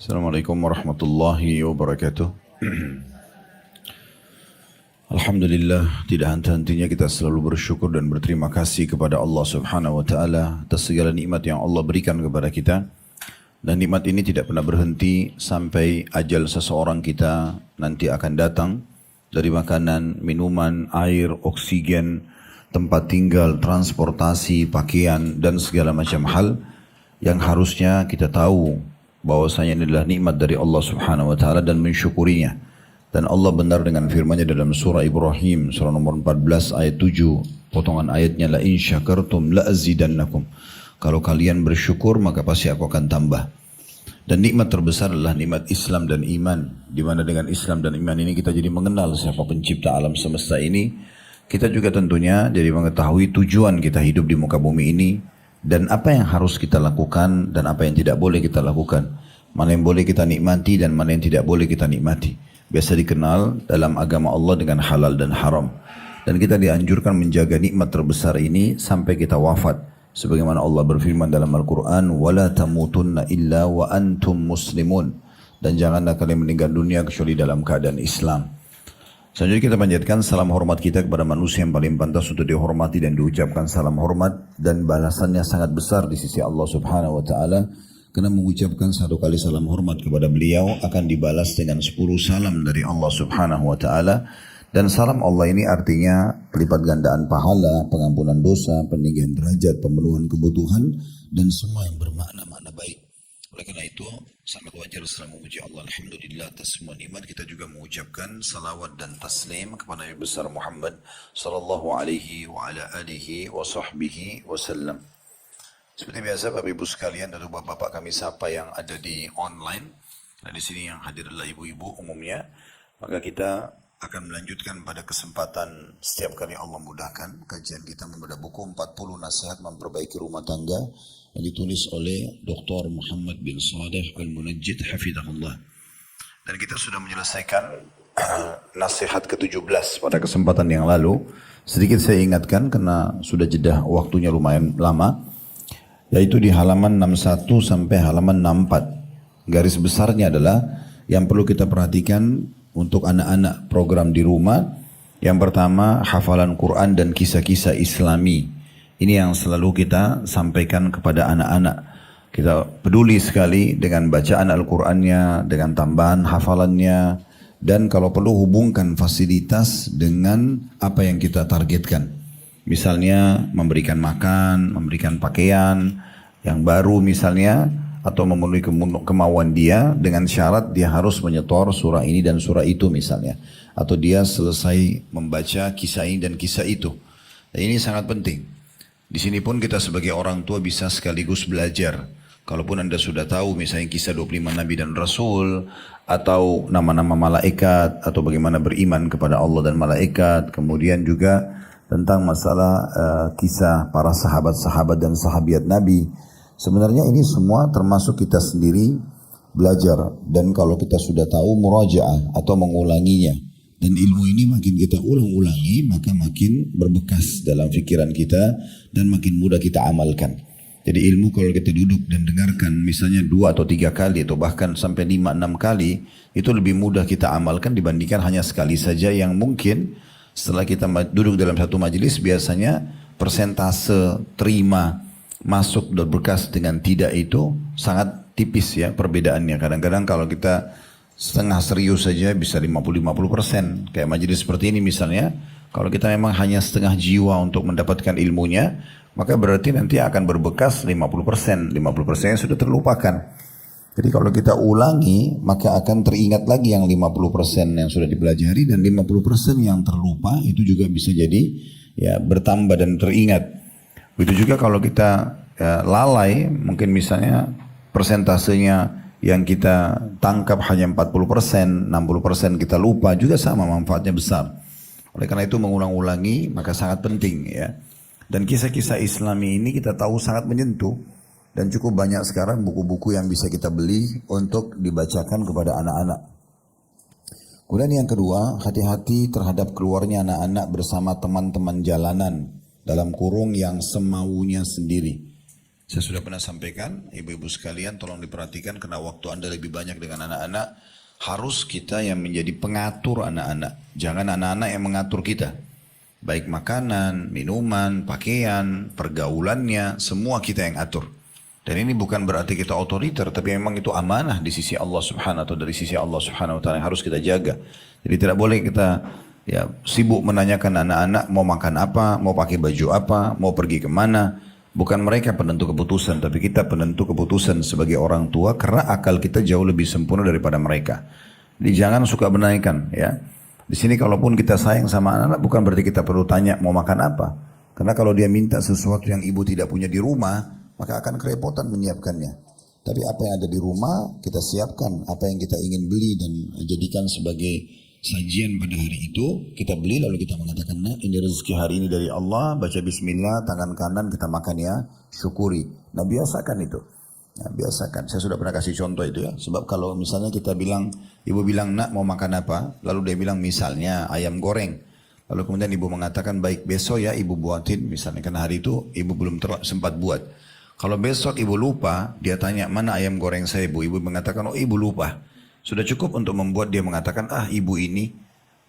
Assalamualaikum warahmatullahi wabarakatuh. Alhamdulillah, tidak henti-hentinya kita selalu bersyukur dan berterima kasih kepada Allah Subhanahu wa taala atas segala nikmat yang Allah berikan kepada kita. Dan nikmat ini tidak pernah berhenti sampai ajal seseorang kita nanti akan datang, dari makanan, minuman, air, oksigen, tempat tinggal, transportasi, pakaian dan segala macam hal yang harusnya kita tahu bahwasanya ini adalah nikmat dari Allah Subhanahu wa taala dan mensyukurinya. Dan Allah benar dengan firman-Nya dalam surah Ibrahim surah nomor 14 ayat 7, potongan ayatnya, la in syakartum la azidannakum. Kalau kalian bersyukur maka pasti aku akan tambah. Dan nikmat terbesar adalah nikmat Islam dan iman, di mana dengan Islam dan iman ini kita jadi mengenal siapa pencipta alam semesta ini. Kita juga tentunya jadi mengetahui tujuan kita hidup di muka bumi ini, dan apa yang harus kita lakukan dan apa yang tidak boleh kita lakukan. Mana yang boleh kita nikmati dan mana yang tidak boleh kita nikmati. Biasa dikenal dalam agama Allah dengan halal dan haram. Dan kita dianjurkan menjaga nikmat terbesar ini sampai kita wafat. Sebagaimana Allah berfirman dalam Al-Quran, وَلَا تَمُوتُنَّ إِلَّا وَأَنْتُمْ مُسْلِمُونَ. Dan janganlah kalian meninggal dunia kecuali dalam keadaan Islam. Selanjutnya kita panjatkan salam hormat kita kepada manusia yang paling pantas untuk dihormati dan diucapkan salam hormat, dan balasannya sangat besar di sisi Allah Subhanahu wa taala, karena mengucapkan satu kali salam hormat kepada beliau akan dibalas dengan 10 salam dari Allah Subhanahu wa taala. Dan salam Allah ini artinya pelipat gandaan pahala, pengampunan dosa, peninggian derajat, pemenuhan kebutuhan dan semua yang bermakna-makna baik. Oleh karena itu sangat wajar setelah memuji Allah alhamdulillah atas semua nikmat, kita juga mengucapkan salawat dan taslim kepada Nabi besar Muhammad sallallahu alaihi wa ala alihi wa sahbihi wasallam. Seperti biasa Bapak Ibu sekalian dan Bapak-bapak kami sapa yang ada di online. Nah, di sini yang hadir adalah ibu-ibu umumnya. Maka kita akan melanjutkan pada kesempatan setiap kali Allah mudahkan kajian kita membaca buku 40 nasihat memperbaiki rumah tangga yang ditulis oleh Dr. Muhammad bin Saleh Al-Munajjid hafizahullah. Dan kita sudah menyelesaikan nasihat ke-17 pada kesempatan yang lalu. Sedikit saya ingatkan karena sudah jeda waktunya lumayan lama, yaitu di halaman 61 sampai halaman 64. Garis besarnya adalah yang perlu kita perhatikan untuk anak-anak program di rumah. Yang pertama, hafalan Quran dan kisah-kisah Islami. Ini yang selalu kita sampaikan kepada anak-anak. Kita peduli sekali dengan bacaan Al-Qurannya, dengan tambahan hafalannya, dan kalau perlu hubungkan fasilitas dengan apa yang kita targetkan. Misalnya memberikan makan, memberikan pakaian yang baru misalnya, atau memenuhi kemauan dia dengan syarat dia harus menyetor surah ini dan surah itu misalnya, atau dia selesai membaca kisah ini dan kisah itu. Dan ini sangat penting. Di sini pun kita sebagai orang tua bisa sekaligus belajar. Kalaupun Anda sudah tahu misalnya kisah 25 Nabi dan Rasul, atau nama-nama malaikat, atau bagaimana beriman kepada Allah dan malaikat, kemudian juga tentang masalah kisah para sahabat-sahabat dan sahabiat Nabi. Sebenarnya ini semua termasuk kita sendiri belajar. Dan kalau kita sudah tahu murajaah atau mengulanginya. Dan ilmu ini makin kita ulang-ulangi maka makin berbekas dalam pikiran kita dan makin mudah kita amalkan. Jadi ilmu kalau kita duduk dan dengarkan misalnya 2 atau 3 kali atau bahkan sampai 5-6 kali, itu lebih mudah kita amalkan dibandingkan hanya sekali saja, yang mungkin setelah kita duduk dalam satu majelis biasanya persentase terima masuk dan berkas dengan tidak itu sangat tipis ya perbedaannya. Kadang-kadang kalau kita setengah serius saja bisa 50-50%. Kayak majelis seperti ini misalnya, kalau kita memang hanya setengah jiwa untuk mendapatkan ilmunya, maka berarti nanti akan berbekas 50%. 50% sudah terlupakan. Jadi kalau kita ulangi, maka akan teringat lagi yang 50% yang sudah dipelajari, dan 50% yang terlupa itu juga bisa jadi ya bertambah dan teringat. Begitu juga kalau kita lalai, mungkin misalnya persentasenya yang kita tangkap hanya 40%, 60% kita lupa, juga sama manfaatnya besar. Oleh karena itu mengulang-ulangi maka sangat penting ya. Dan kisah-kisah Islami ini kita tahu sangat menyentuh, dan cukup banyak sekarang buku-buku yang bisa kita beli untuk dibacakan kepada anak-anak. Kemudian yang kedua, hati-hati terhadap keluarnya anak-anak bersama teman-teman jalanan, dalam kurung yang semaunya sendiri. Saya sudah pernah sampaikan, ibu-ibu sekalian tolong diperhatikan karena waktu Anda lebih banyak dengan anak-anak, harus kita yang menjadi pengatur anak-anak. Jangan anak-anak yang mengatur kita. Baik makanan, minuman, pakaian, pergaulannya, semua kita yang atur. Dan ini bukan berarti kita otoriter, tapi memang itu amanah di sisi Allah Subhanahu atau dari sisi Allah Subhanahu wa taala yang harus kita jaga. Jadi tidak boleh kita sibuk menanyakan anak-anak mau makan apa, mau pakai baju apa, mau pergi kemana. Bukan mereka penentu keputusan, tapi kita penentu keputusan sebagai orang tua karena akal kita jauh lebih sempurna daripada mereka. Jadi jangan suka menanyakan ya. Di sini kalaupun kita sayang sama anak-anak bukan berarti kita perlu tanya mau makan apa. Karena kalau dia minta sesuatu yang ibu tidak punya di rumah, maka akan kerepotan menyiapkannya. Tapi apa yang ada di rumah kita siapkan, apa yang kita ingin beli dan jadikan sebagai sajian pada hari itu, kita beli lalu kita mengatakan, nah ini rezeki hari ini dari Allah, baca bismillah, tangan kanan kita makan ya, syukuri. Nah biasakan itu. Nah, biasakan. Saya sudah pernah kasih contoh itu ya. Sebab kalau misalnya kita bilang, ibu bilang nak mau makan apa, lalu dia bilang misalnya ayam goreng. Lalu kemudian ibu mengatakan baik besok ya ibu buatin, misalnya karena hari itu ibu belum sempat buat. Kalau besok ibu lupa, dia tanya mana ayam goreng saya ibu. Ibu mengatakan oh ibu lupa. Sudah cukup untuk membuat dia mengatakan ah ibu ini.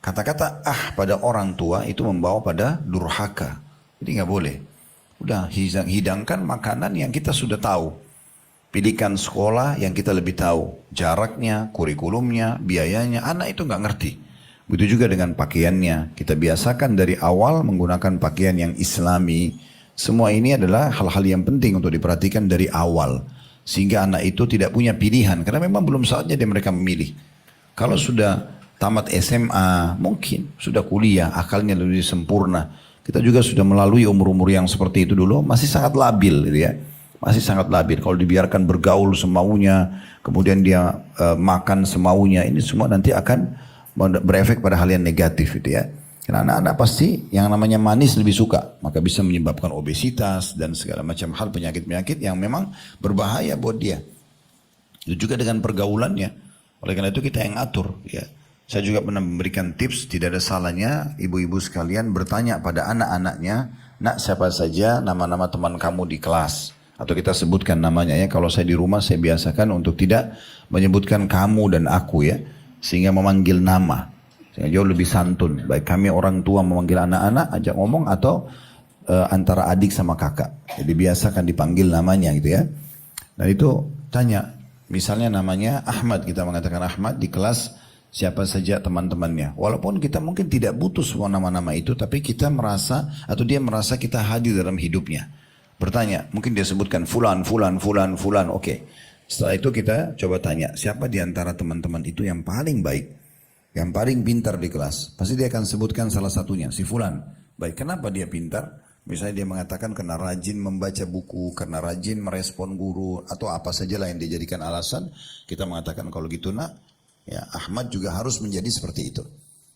Kata-kata ah pada orang tua itu membawa pada durhaka. Jadi nggak boleh. Udah hidangkan makanan yang kita sudah tahu. Pilihkan sekolah yang kita lebih tahu. Jaraknya, kurikulumnya, biayanya. Anak itu nggak ngerti. Begitu juga dengan pakaiannya. Kita biasakan dari awal menggunakan pakaian yang islami. Semua ini adalah hal-hal yang penting untuk diperhatikan dari awal. Sehingga anak itu tidak punya pilihan. Karena memang belum saatnya mereka memilih. Kalau sudah tamat SMA, mungkin sudah kuliah, akalnya lebih sempurna. Kita juga sudah melalui umur-umur yang seperti itu dulu. Masih sangat labil gitu ya. Masih sangat labil. Kalau dibiarkan bergaul semaunya. Kemudian dia makan semaunya. Ini semua nanti akan berefek pada hal yang negatif gitu ya. Karena anak-anak pasti yang namanya manis lebih suka. Maka bisa menyebabkan obesitas dan segala macam hal penyakit-penyakit yang memang berbahaya buat dia. Itu juga dengan pergaulannya. Oleh karena itu kita yang atur. Ya. Saya juga pernah memberikan tips, tidak ada salahnya ibu-ibu sekalian bertanya pada anak-anaknya, nak siapa saja nama-nama teman kamu di kelas. Atau kita sebutkan namanya ya. Kalau saya di rumah saya biasakan untuk tidak menyebutkan kamu dan aku ya. Sehingga memanggil nama. Jauh lebih santun. Baik kami orang tua memanggil anak-anak, ajak ngomong atau antara adik sama kakak. Jadi biasakan dipanggil namanya gitu ya. Dan itu tanya, misalnya namanya Ahmad, kita mengatakan Ahmad di kelas siapa saja teman-temannya. Walaupun kita mungkin tidak butuh semua nama-nama itu, tapi kita merasa atau dia merasa kita hadir dalam hidupnya. Bertanya, mungkin dia sebutkan fulan, fulan, fulan, fulan. Oke. Setelah itu kita coba tanya, siapa di antara teman-teman itu yang paling baik? Yang paling pintar di kelas, pasti dia akan sebutkan salah satunya, si fulan. Baik, kenapa dia pintar? Misalnya dia mengatakan karena rajin membaca buku, karena rajin merespon guru, atau apa sajalah yang dia jadikan alasan. Kita mengatakan kalau gitu nak, ya Ahmad juga harus menjadi seperti itu.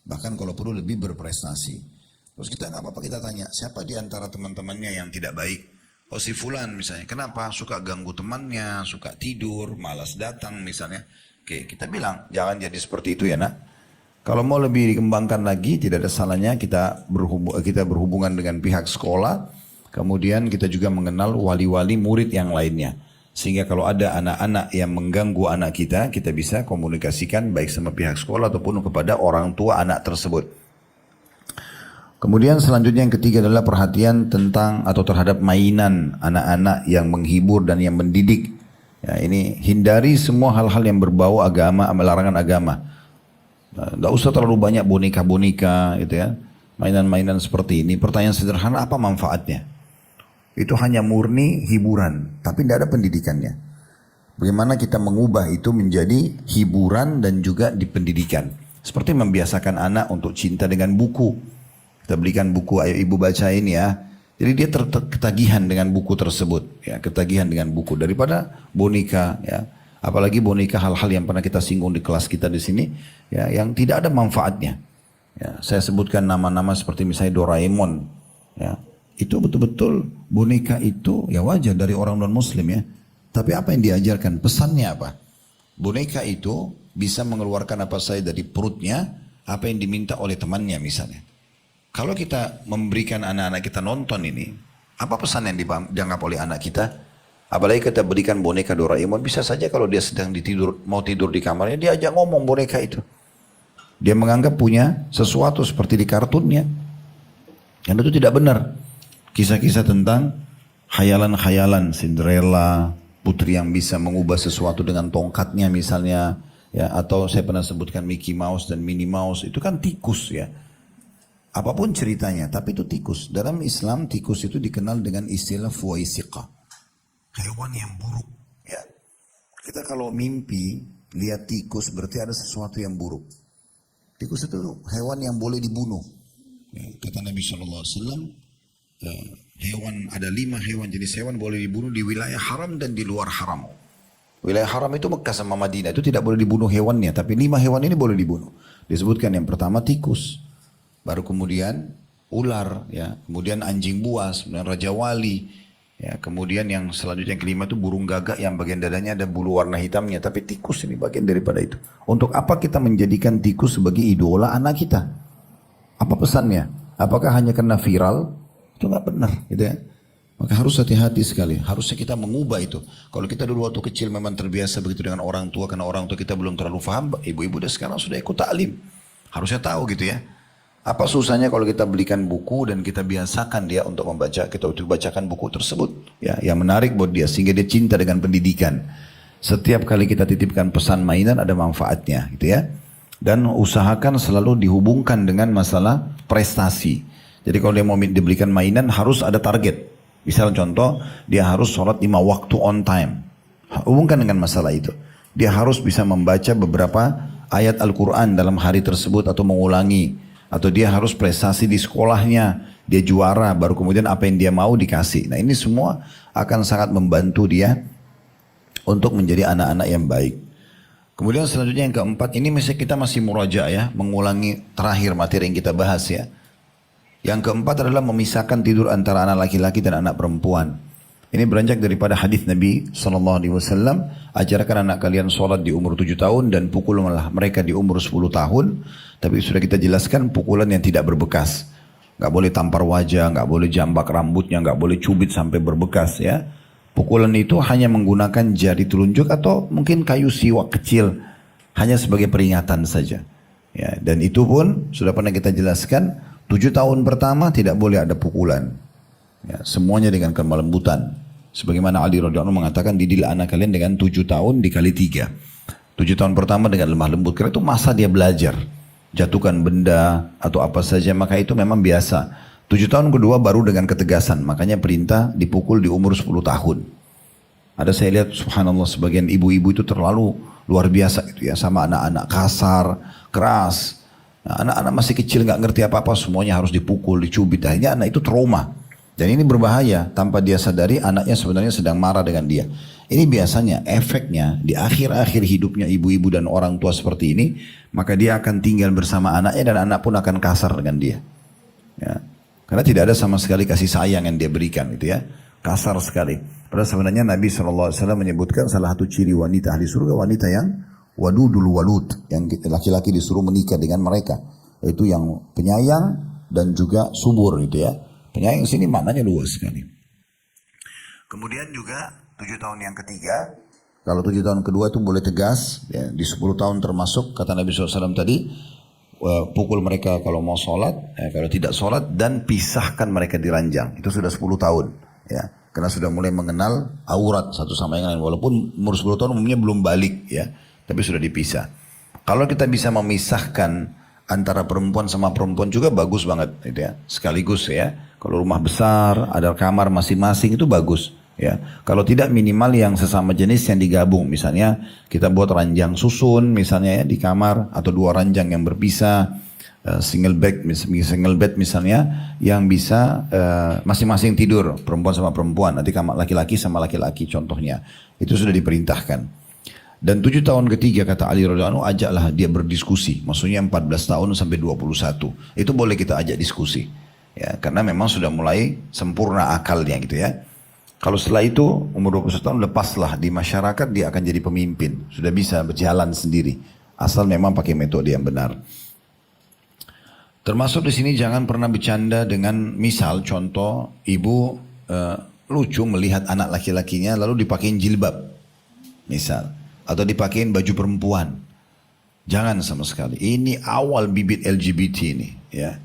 Bahkan kalau perlu lebih berprestasi. Terus kita nggak apa-apa kita tanya, siapa di antara teman-temannya yang tidak baik? Oh si fulan misalnya, kenapa? Suka ganggu temannya, suka tidur, malas datang misalnya. Oke, kita bilang jangan jadi seperti itu ya nak. Kalau mau lebih dikembangkan lagi, tidak ada salahnya kita berhubungan dengan pihak sekolah. Kemudian kita juga mengenal wali-wali murid yang lainnya. Sehingga kalau ada anak-anak yang mengganggu anak kita, kita bisa komunikasikan baik sama pihak sekolah ataupun kepada orang tua anak tersebut. Kemudian selanjutnya yang ketiga adalah perhatian tentang atau terhadap mainan anak-anak yang menghibur dan yang mendidik. Ya, ini hindari semua hal-hal yang berbau agama, larangan agama. Tidak usah terlalu banyak boneka-boneka gitu ya. Mainan-mainan seperti ini. Pertanyaan sederhana, apa manfaatnya? Itu hanya murni hiburan, tapi tidak ada pendidikannya. Bagaimana kita mengubah itu menjadi hiburan dan juga di pendidikan. Seperti membiasakan anak untuk cinta dengan buku. Kita belikan buku, ayo ibu bacain ya. Jadi dia ketagihan dengan buku tersebut. Ya, ketagihan dengan buku daripada boneka ya. Apalagi boneka hal-hal yang pernah kita singgung di kelas kita di sini, ya, yang tidak ada manfaatnya. Ya, saya sebutkan nama-nama seperti misalnya Doraemon. Ya, itu betul-betul boneka itu ya wajar dari orang non-muslim ya. Tapi apa yang diajarkan? Pesannya apa? Boneka itu bisa mengeluarkan apa saja dari perutnya, apa yang diminta oleh temannya misalnya. Kalau kita memberikan anak-anak kita nonton ini, apa pesan yang dianggap oleh anak kita? Apalagi kita berikan boneka Doraemon, bisa saja kalau dia sedang mau tidur di kamarnya, dia ajak ngomong boneka itu. Dia menganggap punya sesuatu seperti di kartunnya. Dan itu tidak benar. Kisah-kisah tentang khayalan-khayalan Cinderella, putri yang bisa mengubah sesuatu dengan tongkatnya misalnya, ya, atau saya pernah sebutkan Mickey Mouse dan Minnie Mouse, itu kan tikus ya. Apapun ceritanya, tapi itu tikus. Dalam Islam tikus itu dikenal dengan istilah fuwaisiqah, hewan yang buruk. Ya. Kita kalau mimpi lihat tikus berarti ada sesuatu yang buruk. Tikus itu hewan yang boleh dibunuh. Ya, kata Nabi SAW, hewan ada 5 hewan jenis hewan boleh dibunuh di wilayah haram dan di luar haram. Wilayah haram itu Mekah sama Madinah, itu tidak boleh dibunuh hewannya, tapi 5 hewan ini boleh dibunuh. Disebutkan yang pertama tikus, baru kemudian ular, ya, kemudian anjing buas, kemudian raja wali, ya, kemudian yang selanjutnya yang kelima itu burung gagak yang bagian dadanya ada bulu warna hitamnya, tapi tikus ini bagian daripada itu. Untuk apa kita menjadikan tikus sebagai idola anak kita? Apa pesannya? Apakah hanya karena viral? Itu nggak benar, gitu ya. Maka harus hati-hati sekali. Harusnya kita mengubah itu. Kalau kita dulu waktu kecil memang terbiasa begitu dengan orang tua, karena orang tua kita belum terlalu paham, ibu-ibu udah sekarang sudah ikut taklim. Harusnya tahu gitu ya. Apa susahnya kalau kita belikan buku dan kita biasakan dia untuk membaca, kita bacakan buku tersebut, ya, yang menarik buat dia sehingga dia cinta dengan pendidikan. Setiap kali kita titipkan pesan mainan ada manfaatnya, gitu ya. Dan usahakan selalu dihubungkan dengan masalah prestasi. Jadi kalau dia mau dibelikan mainan harus ada target. Misal contoh, dia harus sholat 5 waktu on time. Hubungkan dengan masalah itu. Dia harus bisa membaca beberapa ayat Al-Quran dalam hari tersebut atau mengulangi. Atau dia harus prestasi di sekolahnya, dia juara, baru kemudian apa yang dia mau dikasih. Nah ini semua akan sangat membantu dia untuk menjadi anak-anak yang baik. Kemudian selanjutnya yang keempat, ini misalnya kita masih muraja ya, mengulangi terakhir materi yang kita bahas ya. Yang keempat adalah memisahkan tidur antara anak laki-laki dan anak perempuan. Ini beranjak daripada hadis Nabi SAW, ajarkan anak kalian sholat di umur 7 tahun dan pukullah mereka di umur 10 tahun. Tapi sudah kita jelaskan pukulan yang tidak berbekas. Gak boleh tampar wajah, gak boleh jambak rambutnya, gak boleh cubit sampai berbekas ya. Pukulan itu hanya menggunakan jari telunjuk atau mungkin kayu siwak kecil, hanya sebagai peringatan saja. Ya, dan itu pun sudah pernah kita jelaskan, 7 tahun pertama tidak boleh ada pukulan. Ya, semuanya dengan kelembutan. Sebagaimana Ali radhiyallahu anhu mengatakan, didilah anak kalian dengan 7 tahun dikali 3. 7 tahun pertama dengan lemah lembut, karena itu masa dia belajar. Jatuhkan benda atau apa saja, maka itu memang biasa. 7 tahun kedua baru dengan ketegasan, makanya perintah dipukul di umur 10 tahun. Ada saya lihat subhanallah sebagian ibu-ibu itu terlalu luar biasa itu ya, sama anak-anak kasar, keras. Nah, anak-anak masih kecil nggak ngerti apa-apa, semuanya harus dipukul, dicubit. Akhirnya anak itu trauma. Dan ini berbahaya, tanpa dia sadari anaknya sebenarnya sedang marah dengan dia. Ini biasanya efeknya di akhir-akhir hidupnya ibu-ibu dan orang tua seperti ini, maka dia akan tinggal bersama anaknya dan anak pun akan kasar dengan dia. Ya. Karena tidak ada sama sekali kasih sayang yang dia berikan gitu ya. Kasar sekali. Padahal sebenarnya Nabi SAW menyebutkan salah satu ciri wanita ahli surga, wanita yang wadudul walud, yang laki-laki disuruh menikah dengan mereka. Yaitu yang penyayang dan juga subur gitu ya. Penyayang sini maknanya luas sekali. Kemudian juga 7 tahun yang ketiga, kalau 7 tahun kedua itu boleh tegas, ya, di 10 tahun termasuk, kata Nabi SAW tadi, pukul mereka kalau mau sholat, kalau tidak sholat, dan pisahkan mereka di ranjang. Itu sudah 10 tahun. Ya, karena sudah mulai mengenal aurat satu sama yang lain. Walaupun umur 10 tahun umumnya belum balik, ya, tapi sudah dipisah. Kalau kita bisa memisahkan antara perempuan sama perempuan juga bagus banget, gitu ya. Sekaligus ya. Kalau rumah besar, ada kamar masing-masing itu bagus. Ya, kalau tidak minimal yang sesama jenis yang digabung, misalnya kita buat ranjang susun, misalnya ya di kamar, atau 2 ranjang yang berpisah, single bed misalnya, yang bisa masing-masing tidur, perempuan sama perempuan, nanti kamar laki-laki sama laki-laki contohnya, itu sudah diperintahkan. Dan 7 tahun ketiga kata Ali radhiyallahu anhu, ajaklah dia berdiskusi, maksudnya 14 tahun sampai 21, itu boleh kita ajak diskusi, ya, karena memang sudah mulai sempurna akalnya gitu ya. Kalau setelah itu umur 21 tahun lepaslah di masyarakat, dia akan jadi pemimpin. Sudah bisa berjalan sendiri. Asal memang pakai metode yang benar. Termasuk di sini jangan pernah bercanda dengan misal contoh ibu lucu melihat anak laki-lakinya lalu dipakein jilbab. Misal. Atau dipakein baju perempuan. Jangan sama sekali. Ini awal bibit LGBT ini. Ya.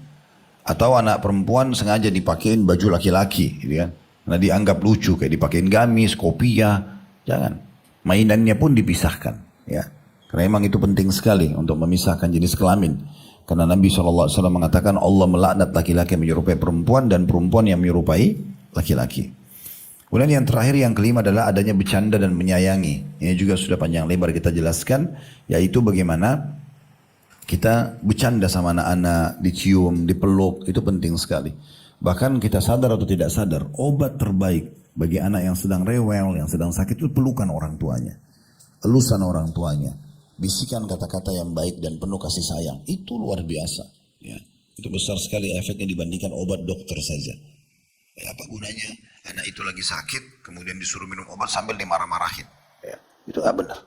Atau anak perempuan sengaja dipakein baju laki-laki. Gitu kan. Karena dianggap lucu. Kayak dipakein gamis, kopiah. Jangan. Mainannya pun dipisahkan. Ya. Karena memang itu penting sekali untuk memisahkan jenis kelamin. Karena Nabi SAW mengatakan Allah melaknat laki-laki yang menyerupai perempuan dan perempuan yang menyerupai laki-laki. Kemudian yang terakhir, yang kelima adalah adanya bercanda dan menyayangi. Ini juga sudah panjang lebar kita jelaskan, yaitu bagaimana kita bercanda sama anak-anak, dicium, dipeluk, itu penting sekali. Bahkan kita sadar atau tidak sadar, obat terbaik bagi anak yang sedang rewel, yang sedang sakit itu pelukan orang tuanya. Elusan orang tuanya. Bisikan kata-kata yang baik dan penuh kasih sayang. Itu luar biasa. Ya. Itu besar sekali efeknya dibandingkan obat dokter saja. Ya, apa gunanya anak itu lagi sakit, kemudian disuruh minum obat sambil dimarah-marahin. Ya. Itu gak benar.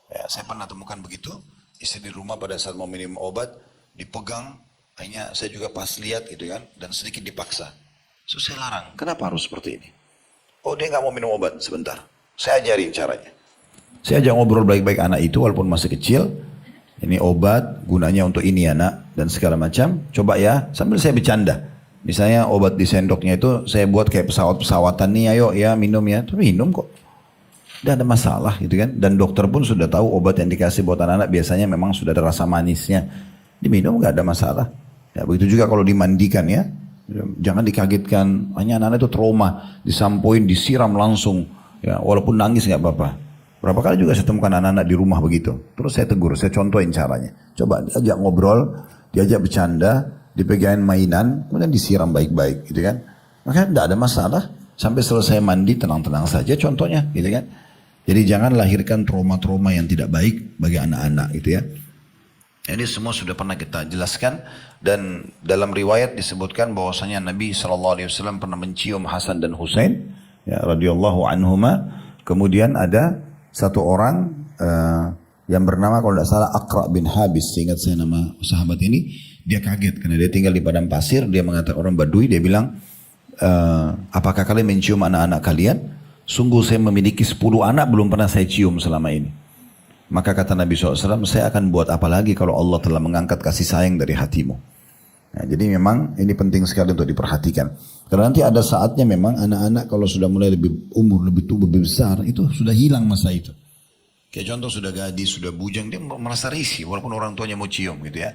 Ya, saya pernah temukan begitu. Istri di rumah pada saat mau minum obat, dipegang. Akhirnya saya juga pas lihat gitu kan. Dan sedikit dipaksa. So saya larang. Kenapa harus seperti ini? Oh dia gak mau minum obat sebentar. Saya ajarin caranya. Saya ajak ngobrol baik-baik anak itu walaupun masih kecil. Ini obat gunanya untuk ini ya nak. Dan segala macam. Coba ya sambil saya bercanda. Misalnya obat di sendoknya itu saya buat kayak pesawat-pesawatan nih. Ayo ya minum ya. Tapi minum kok. Tidak ada masalah gitu kan. Dan dokter pun sudah tahu obat yang dikasih buat anak-anak biasanya memang sudah ada rasa manisnya. Diminum gak ada masalah. Ya, begitu juga kalau dimandikan ya. Jangan dikagetkan. Hanya anak-anak itu trauma. Disampoin, disiram langsung. Ya, walaupun nangis gak apa-apa. Berapa kali juga saya temukan anak-anak di rumah begitu. Terus saya tegur, saya contohin caranya. Coba diajak ngobrol, diajak bercanda, dipegangin mainan, kemudian disiram baik-baik gitu kan. Maka tidak ada masalah. Sampai selesai mandi tenang-tenang saja contohnya gitu kan. Jadi jangan lahirkan trauma-trauma yang tidak baik bagi anak-anak gitu ya. Ini semua sudah pernah kita jelaskan. Dan dalam riwayat disebutkan bahwasanya Nabi SAW pernah mencium Hasan dan Husain. Ya, radhiyallahu anhuma. Kemudian ada satu orang yang bernama kalau tidak salah Aqra bin Habis, ingat saya nama sahabat ini, dia kaget karena dia tinggal di padang pasir, dia mengatakan orang Badui, dia bilang, apakah kalian mencium anak-anak kalian? Sungguh saya memiliki 10 anak belum pernah saya cium selama ini. Maka kata Nabi SAW, saya akan buat apa lagi kalau Allah telah mengangkat kasih sayang dari hatimu. Nah, jadi memang ini penting sekali untuk diperhatikan. Karena nanti ada saatnya memang anak-anak kalau sudah mulai lebih umur, lebih tua, lebih besar, itu sudah hilang masa itu. Kayak contoh sudah gadis, sudah bujang, dia merasa risih walaupun orang tuanya mau cium gitu ya.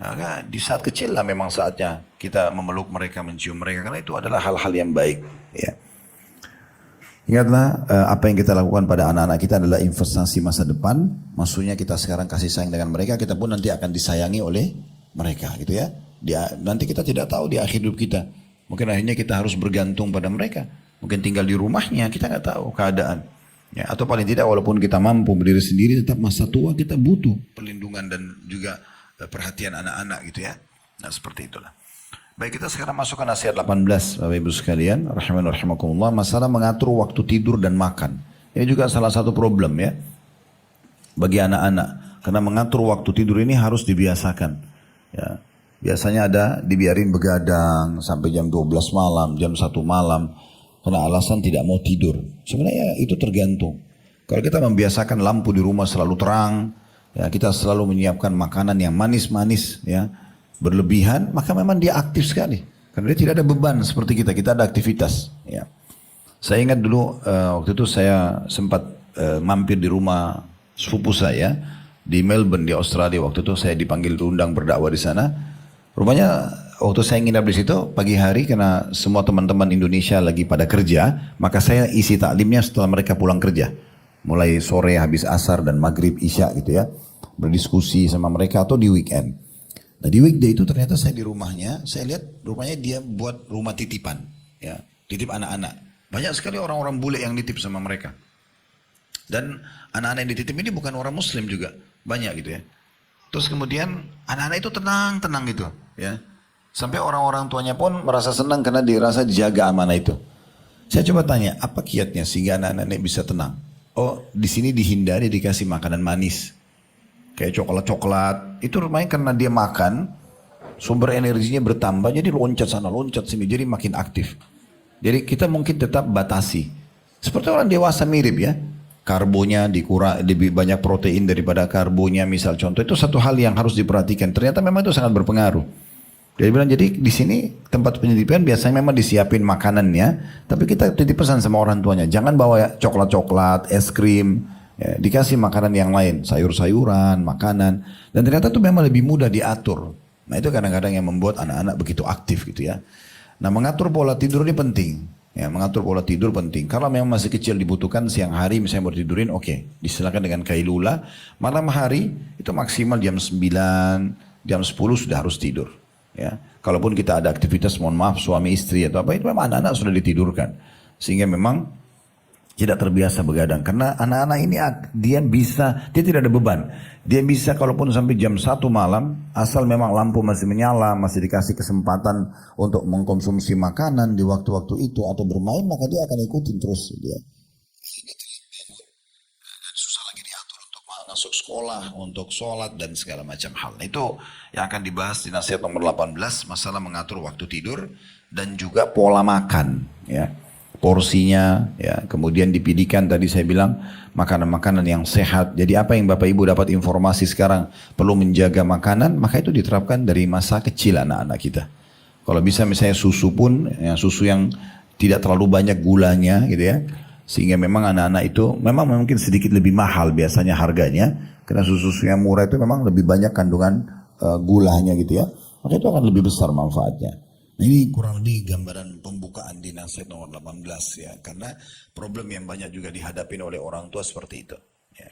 Nah, di saat kecil lah memang saatnya kita memeluk mereka, mencium mereka. Karena itu adalah hal-hal yang baik. Ya. Ingatlah apa yang kita lakukan pada anak-anak kita adalah investasi masa depan. Maksudnya kita sekarang kasih sayang dengan mereka, kita pun nanti akan disayangi oleh mereka gitu ya. Nanti kita tidak tahu di akhir hidup kita. Mungkin akhirnya kita harus bergantung pada mereka. Mungkin tinggal di rumahnya, kita nggak tahu keadaan. Ya, atau paling tidak walaupun kita mampu berdiri sendiri, tetap masa tua kita butuh perlindungan dan juga perhatian anak-anak gitu ya. Nah seperti itulah. Baik, kita sekarang masuk ke nasihat 18 Bapak Ibu sekalian. Rahimakumullah. Masalah mengatur waktu tidur dan makan. Ini juga salah satu problem ya. Bagi anak-anak. Karena mengatur waktu tidur ini harus dibiasakan. Ya. Biasanya ada dibiarin begadang sampai jam 12 malam, jam 1 malam. Karena alasan tidak mau tidur. Sebenarnya itu tergantung. Kalau kita membiasakan lampu di rumah selalu terang, ya, kita selalu menyiapkan makanan yang manis-manis, ya, berlebihan, maka memang dia aktif sekali. Karena dia tidak ada beban seperti kita ada aktivitas. Ya. Saya ingat dulu waktu itu saya sempat mampir di rumah sepupu saya di Melbourne di Australia. Waktu itu saya dipanggil diundang berdakwah di sana. Rupanya waktu saya nginap di situ pagi hari karena semua teman-teman Indonesia lagi pada kerja, maka saya isi taklimnya setelah mereka pulang kerja. Mulai sore habis asar dan maghrib isya gitu ya. Berdiskusi sama mereka atau di weekend. Nah di weekday itu ternyata saya di rumahnya, saya lihat rumahnya dia buat rumah titipan. Ya, titip anak-anak. Banyak sekali orang-orang bule yang nitip sama mereka. Dan anak-anak yang dititip ini bukan orang muslim juga. Banyak gitu ya. Terus kemudian anak-anak itu tenang gitu. Ya. Sampai orang-orang tuanya pun merasa senang karena dirasa dijaga amanah itu. Saya coba tanya, apa kiatnya sehingga anak-anak bisa tenang? Oh, di sini dihindari dikasih makanan manis. Kayak coklat-coklat. Itu lumayan karena dia makan, sumber energinya bertambah, jadi loncat sana, loncat sini, jadi makin aktif. Jadi kita mungkin tetap batasi. Seperti orang dewasa mirip ya. Karbonya dikurang, lebih banyak protein daripada karbonya misal contoh. Itu satu hal yang harus diperhatikan. Ternyata memang itu sangat berpengaruh. Dia bilang jadi di sini tempat penyediaan biasanya memang disiapin makanannya. Tapi kita titip pesan sama orang tuanya. Jangan bawa coklat-coklat, es krim. Ya, dikasih makanan yang lain. Sayur-sayuran, makanan. Dan ternyata itu memang lebih mudah diatur. Nah itu kadang-kadang yang membuat anak-anak begitu aktif gitu ya. Nah mengatur pola tidur ini penting. Ya, mengatur pola tidur penting. Kalau memang masih kecil dibutuhkan siang hari misalnya mau tidurin, oke. Disilakan dengan kailula. Malam hari itu maksimal jam 9, jam 10 sudah harus tidur. Ya. Kalaupun kita ada aktivitas, mohon maaf suami istri atau apa, itu memang anak-anak sudah ditidurkan. Sehingga memang tidak terbiasa begadang. Karena anak-anak ini dia tidak ada beban. Dia bisa kalaupun sampai jam 1 malam, asal memang lampu masih menyala, masih dikasih kesempatan untuk mengkonsumsi makanan di waktu-waktu itu atau bermain, maka dia akan ikutin terus. Dia. Dan susah lagi diatur untuk masuk sekolah, untuk sholat dan segala macam hal. Itu yang akan dibahas di nasihat nomor 18, masalah mengatur waktu tidur dan juga pola makan. Ya. Porsinya, ya, kemudian dipilihkan tadi saya bilang makanan-makanan yang sehat. Jadi apa yang Bapak Ibu dapat informasi sekarang perlu menjaga makanan, maka itu diterapkan dari masa kecil anak-anak kita. Kalau bisa misalnya susu pun, ya, susu yang tidak terlalu banyak gulanya gitu ya, sehingga memang anak-anak itu memang mungkin sedikit lebih mahal biasanya harganya, karena susu yang murah itu memang lebih banyak kandungan gulanya gitu ya, maka itu akan lebih besar manfaatnya. Nah, ini kurang lebih gambaran pembukaan di nasihat nomor 18 ya. Karena problem yang banyak juga dihadapi oleh orang tua seperti itu. Ya.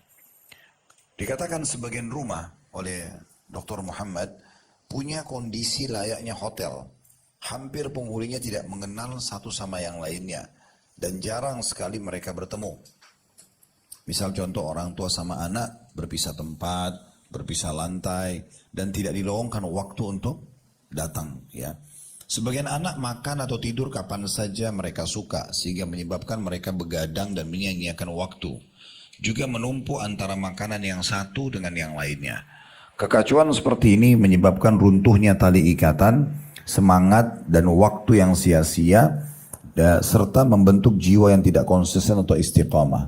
Dikatakan sebagian rumah oleh Dr. Muhammad punya kondisi layaknya hotel. Hampir penghuninya tidak mengenal satu sama yang lainnya. Dan jarang sekali mereka bertemu. Misal contoh orang tua sama anak berpisah tempat, berpisah lantai. Dan tidak dilowongkan waktu untuk datang ya. Sebagian anak makan atau tidur kapan saja mereka suka, sehingga menyebabkan mereka begadang dan menyia-nyiakan waktu. Juga menumpuk antara makanan yang satu dengan yang lainnya. Kekacauan seperti ini menyebabkan runtuhnya tali ikatan, semangat dan waktu yang sia-sia, serta membentuk jiwa yang tidak konsisten atau istiqamah.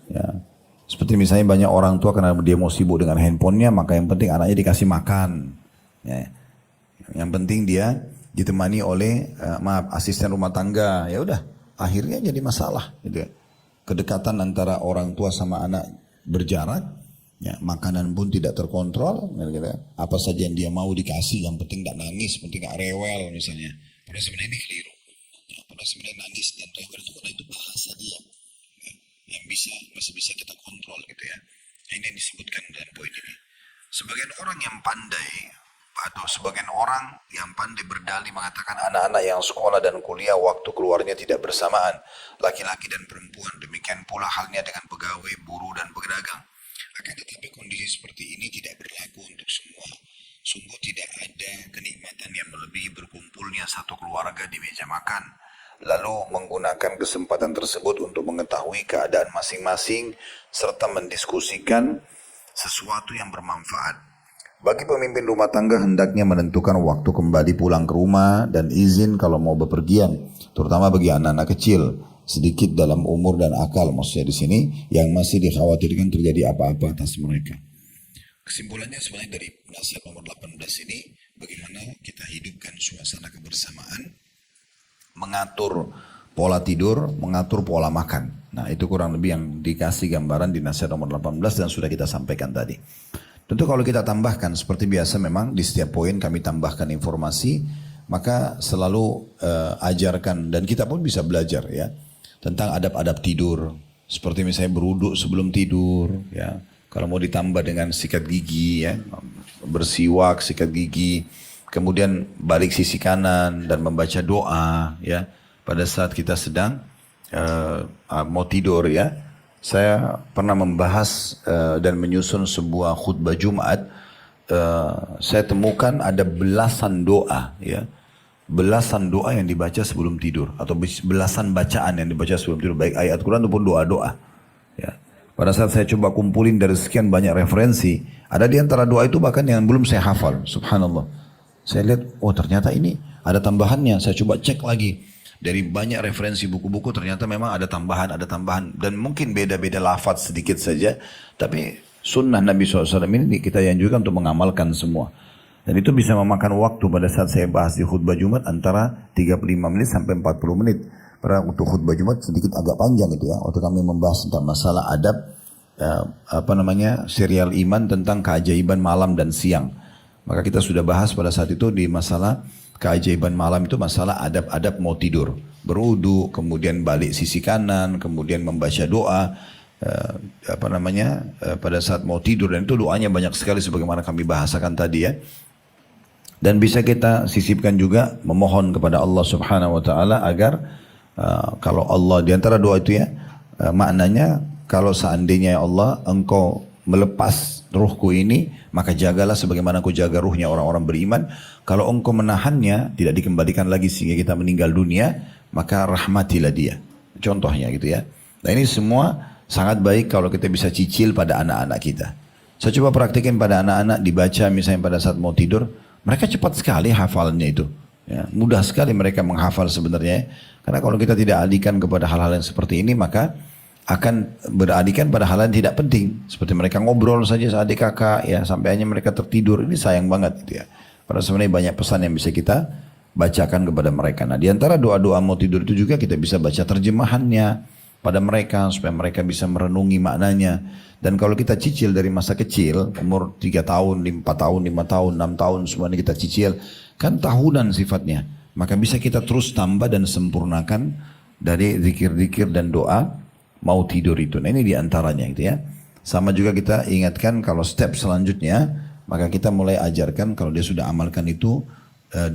Ya. Seperti misalnya banyak orang tua karena dia mau sibuk dengan handphonenya, maka yang penting anaknya dikasih makan. Ya. Yang penting dia ditemani oleh asisten rumah tangga, ya udah akhirnya jadi masalah gitu ya. Kedekatan antara orang tua sama anak berjarak, ya, makanan pun tidak terkontrol gitu ya. Apa saja yang dia mau dikasih, yang penting tidak nangis, penting tidak rewel misalnya. Padahal sebenarnya ini keliru ya, padahal sebenarnya nangis dan rewel itu karena itu bahasa dia ya, yang masih bisa kita kontrol gitu ya. Ini yang disebutkan dalam poin ini. Sebagian orang yang pandai atau sebagian orang yang pandai berdalih mengatakan anak-anak yang sekolah dan kuliah waktu keluarnya tidak bersamaan, laki-laki dan perempuan, demikian pula halnya dengan pegawai, buruh dan pedagang. Akan tetapi kondisi seperti ini tidak berlaku untuk semua. Sungguh tidak ada kenikmatan yang melebihi berkumpulnya satu keluarga di meja makan, lalu menggunakan kesempatan tersebut untuk mengetahui keadaan masing-masing serta mendiskusikan sesuatu yang bermanfaat. Bagi pemimpin rumah tangga hendaknya menentukan waktu kembali pulang ke rumah dan izin kalau mau bepergian, terutama bagi anak-anak kecil, sedikit dalam umur dan akal maksudnya di sini, yang masih dikhawatirkan terjadi apa-apa atas mereka. Kesimpulannya sebenarnya dari nasihat nomor 18 ini, bagaimana kita hidupkan suasana kebersamaan, mengatur pola tidur, mengatur pola makan. Nah itu kurang lebih yang dikasih gambaran di nasihat nomor 18 dan sudah kita sampaikan tadi. Tentu kalau kita tambahkan seperti biasa memang di setiap poin kami tambahkan informasi, maka selalu ajarkan dan kita pun bisa belajar ya tentang adab-adab tidur, seperti misalnya berwudu sebelum tidur ya. Kalau mau ditambah dengan sikat gigi ya, bersiwak, sikat gigi, kemudian balik sisi kanan dan membaca doa ya pada saat kita sedang mau tidur ya. Saya pernah membahas dan menyusun sebuah khutbah Jumat. Saya temukan ada belasan doa, ya, belasan doa yang dibaca sebelum tidur atau belasan bacaan yang dibaca sebelum tidur, baik ayat Quran ataupun doa-doa. Ya. Pada saat saya coba kumpulin dari sekian banyak referensi, ada di antara doa itu bahkan yang belum saya hafal. Subhanallah. Saya lihat, oh ternyata ini ada tambahannya. Saya coba cek lagi. dari banyak referensi buku-buku ternyata memang ada tambahan dan mungkin beda-beda lafaz sedikit saja, tapi sunnah Nabi SAW ini kita anjurkan untuk mengamalkan semua. Dan itu bisa memakan waktu pada saat saya bahas di khutbah Jumat antara 35 menit sampai 40 menit. Pada untuk khutbah Jumat sedikit agak panjang itu ya, waktu kami membahas tentang masalah adab serial iman tentang keajaiban malam dan siang. Maka kita sudah bahas pada saat itu di masalah keajaiban malam itu masalah adab-adab mau tidur. Berudu, kemudian balik sisi kanan, kemudian membaca doa pada saat mau tidur, dan itu doanya banyak sekali sebagaimana kami bahasakan tadi ya. Dan bisa kita sisipkan juga memohon kepada Allah Subhanahu wa taala agar kalau Allah di antara doa itu ya maknanya kalau seandainya ya Allah engkau melepas ruhku ini maka jagalah sebagaimana aku jaga ruhnya orang-orang beriman. Kalau engkau menahannya tidak dikembalikan lagi sehingga kita meninggal dunia, maka rahmatilah dia. Contohnya gitu ya. Nah ini semua sangat baik kalau kita bisa cicil pada anak-anak kita. Saya coba praktikin pada anak-anak, dibaca misalnya pada saat mau tidur. Mereka cepat sekali hafalannya itu. Ya, mudah sekali mereka menghafal sebenarnya. Karena kalau kita tidak alihkan kepada hal-hal yang seperti ini, maka akan beralihkan pada hal yang tidak penting. Seperti mereka ngobrol saja adik kakak, ya sampai hanya mereka tertidur. Ini sayang banget gitu ya. Padahal sebenarnya banyak pesan yang bisa kita bacakan kepada mereka. Nah di antara doa-doa mau tidur itu juga kita bisa baca terjemahannya pada mereka supaya mereka bisa merenungi maknanya. Dan kalau kita cicil dari masa kecil, umur 3 tahun, 4 tahun, 5 tahun, 6 tahun, semuanya kita cicil, kan tahunan sifatnya. Maka bisa kita terus tambah dan sempurnakan dari zikir-zikir dan doa mau tidur itu. Nah ini diantaranya gitu ya. Sama juga kita ingatkan kalau step selanjutnya, maka kita mulai ajarkan kalau dia sudah amalkan itu,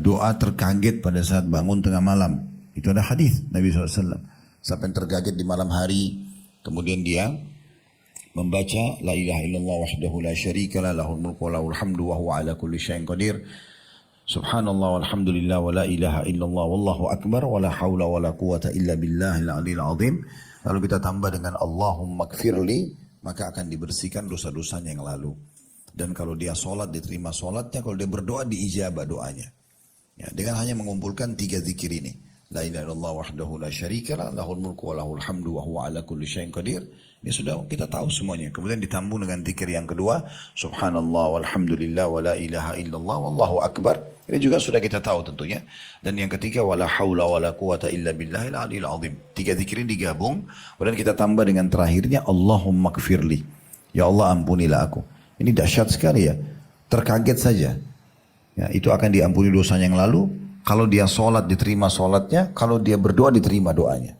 doa terkaget pada saat bangun tengah malam. Itu ada hadis Nabi SAW. Sampai terkaget di malam hari, kemudian dia membaca la ilaha illallah wahdahu la syarikalah lahul mulku wa lahul hamdu wa huwa ala kulli syai'in qadir. Subhanallah walhamdulillah wa la ilaha illallah wallahu akbar wa la haula wa la quwata illa billahil aliyil azim. Lalu kita tambah dengan Allahumma gfirli, maka akan dibersihkan dosa-dosanya yang lalu. Dan kalau dia sholat diterima sholatnya, kalau dia berdoa diijabah doanya. Ya, dengan hanya mengumpulkan 3 zikir ini. La ilaha illallah wahdahu la syarikalah lahul mulku wa lahul hamdu wa huwa ala kulli syai'in qadir. Ini sudah kita tahu semuanya. Kemudian ditambung dengan zikir yang kedua, subhanallah walhamdulillah wa la ilaha illallah wallahu akbar. Ini juga sudah kita tahu tentunya. Dan yang ketiga wala haula wala quwata illa billahil aliyil azim. 3 zikir ini digabung, kemudian kita tambah dengan terakhirnya Allahumma gfirli. Ya Allah ampunilah aku. Ini dahsyat sekali ya. Terkaget saja. Ya, itu akan diampuni dosanya yang lalu. Kalau dia sholat diterima sholatnya, kalau dia berdoa diterima doanya.